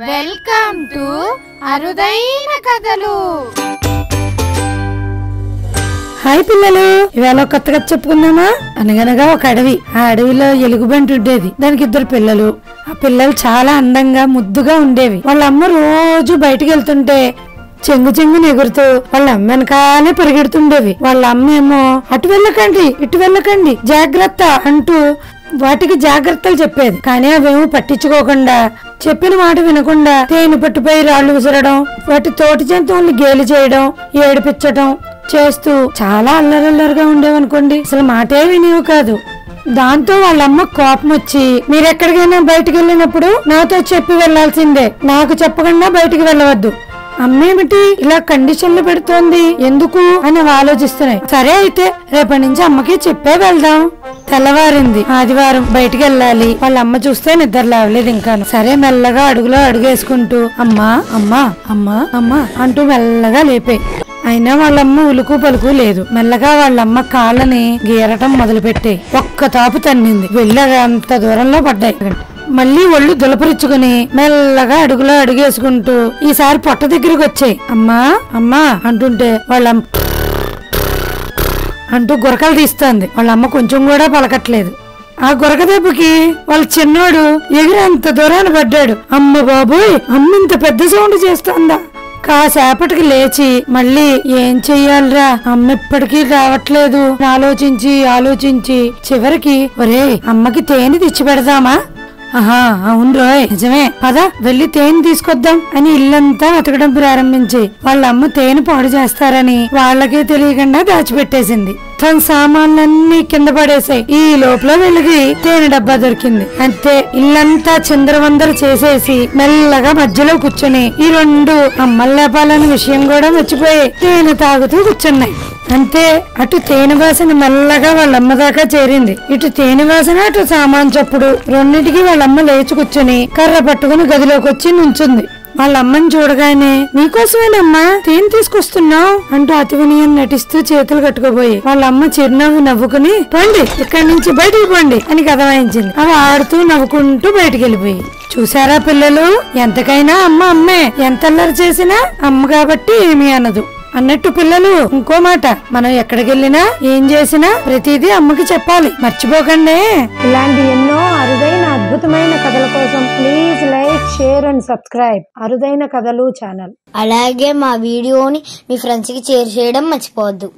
Welcome to అరుదైన కథలు. Hi పిల్లలు, ఇవాళ కొత్త కథ చెప్పుకుందామా? అనగనగా ఒక అడవి. ఆ అడవిలో ఎలుగుబంటి ఉండేది. దానికి 2 పిల్లలు. ఆ పిల్లలు చాలా అందంగా ముద్దుగా ఉండేవి. వాళ్ళ అమ్మ రోజు బయటికి వెళ్తుంటే చెంగు చెంగుని ఎగురుతూ వాళ్ళ అమ్మ వెనకాలే పరిగెడుతుండేవి. వాళ్ళ అమ్మ ఏమో అటు వెళ్ళకండి, ఇటు వెళ్ళకండి, జాగ్రత్త అంటూ వాటికి జాగ్రత్తలు చెప్పేది. కానీ అవేమో పట్టించుకోకుండా, చెప్పిన మాట వినకుండా తేనె పట్టుపై రాళ్లు విసరడం, వాటి తోటి జంతువుల్ని గేలి చేయడం, ఏడిపించడం చేస్తూ చాలా అల్లరల్లరిగా ఉండేవనుకోండి. అసలు మాటే వినేవి కాదు. దాంతో వాళ్ళమ్మ కోపం వచ్చి, మీరెక్కడికైనా బయటికి వెళ్ళినప్పుడు నాతో చెప్పి వెళ్లాల్సిందే, నాకు చెప్పకుండా బయటికి వెళ్ళవద్దు. అమ్మేమిటి ఇలా కండిషన్లు పెడుతోంది, ఎందుకు అని ఆలోచిస్తున్నాయి. సరే అయితే రేపటి నుంచి అమ్మకి చెప్పే వెళ్దాం. తెల్లవారింది. ఆదివారం బయటికి వెళ్ళాలి. వాళ్ళ అమ్మ చూస్తే నిద్ర లేవలేదు ఇంకాను. సరే మెల్లగా అడుగులో అడుగేసుకుంటూ అమ్మా అమ్మా అమ్మా అమ్మా అంటూ మెల్లగా లేపాయి. అయినా వాళ్ళమ్మ ఉలుకు పలుకు లేదు. మెల్లగా వాళ్ళమ్మ కాళ్ళని గీరటం మొదలు పెట్టాయి. ఒక్క తాపు తన్నింది. వెళ్ళగా అంత దూరంలో పడ్డాయి. మళ్ళీ ఒళ్ళు దులపరుచుకుని మెల్లగా అడుగులో అడుగేసుకుంటూ ఈసారి పొట్ట దగ్గరికి వచ్చాయి. అమ్మా అమ్మా అంటుంటే వాళ్ళమ్మ అంటూ గురకలు తీస్తోంది. వాళ్ళమ్మ కొంచెం కూడా పలకట్లేదు. ఆ గురక దెబ్బకి వాళ్ళ చిన్నోడు ఎగిరి అంత దూరాన్ని పడ్డాడు. అమ్మ బాబోయ్, అమ్మ ఇంత పెద్ద సౌండ్ చేస్తోందా? కాసేపటికి లేచి మళ్ళీ ఏం చెయ్యాలిరా, అమ్మ ఇప్పటికీ రావట్లేదు ఆలోచించి ఆలోచించి చివరికి ఒరే అమ్మకి తేనె తెచ్చి పెడదామా? ఆహా అవును రోయ్, నిజమే, పద వెళ్లి తేనె తీసుకొద్దాం అని ఇల్లంతా వెతకడం ప్రారంభించి వాళ్ళ అమ్మ తేనె పాడు చేస్తారని వాళ్ళకే తెలియకుండా దాచిపెట్టేసింది. తన సామాన్లన్నీ కింద పడేసాయి. ఈ లోపల వెలిగి తేనె డబ్బా దొరికింది. అంతే, ఇల్లంతా చిందరవందర చేసేసి మెల్లగా మధ్యలో కూర్చుని ఈ 2 అమ్మల్లేపాలన్న విషయం కూడా మర్చిపోయి తేనె తాగుతూ కూర్చున్నాయి. అంతే, అటు తేనె వాసన మెల్లగా వాళ్ళమ్మ దాకా చేరింది. ఇటు తేనె వాసన, అటు సామాన్ చప్పుడు. రెండింటికి వాళ్ళమ్మ లేచి కూర్చుని కర్ర పట్టుకుని గదిలోకి వచ్చి నుంచుంది. వాళ్ళమ్మని చూడగానే నీకోసమేనమ్మా తేనె తీసుకొస్తున్నావు అంటూ అతి వినయం నటిస్తూ చేతులు కట్టుకోబోయి వాళ్ళమ్మ చిరునవ్వు నవ్వుకుని పండి, ఇక్కడి నుంచి బయటికి పండి అని కథ వాయించింది. అవి ఆడుతూ నవ్వుకుంటూ బయటికి వెళ్ళిపోయి. చూసారా పిల్లలు, ఎంతకైనా అమ్మ అమ్మే, ఎంత అల్లరి చేసినా అమ్మ కాబట్టి ఏమీ అనదు అన్నట్టు. పిల్లలు, ఇంకో మాట, మనం ఎక్కడికి వెళ్ళినా ఏం చేసినా ప్రతిదీ అమ్మకి చెప్పాలి, మర్చిపోకండి. ఇలాంటి ఎన్నో అరుదైన అద్భుతమైన కథల కోసం please like, share and subscribe అరుదైన కథలు ఛానల్. అలాగే మా వీడియోని మీ ఫ్రెండ్స్ కి షేర్ చేయడం మర్చిపోవద్దు.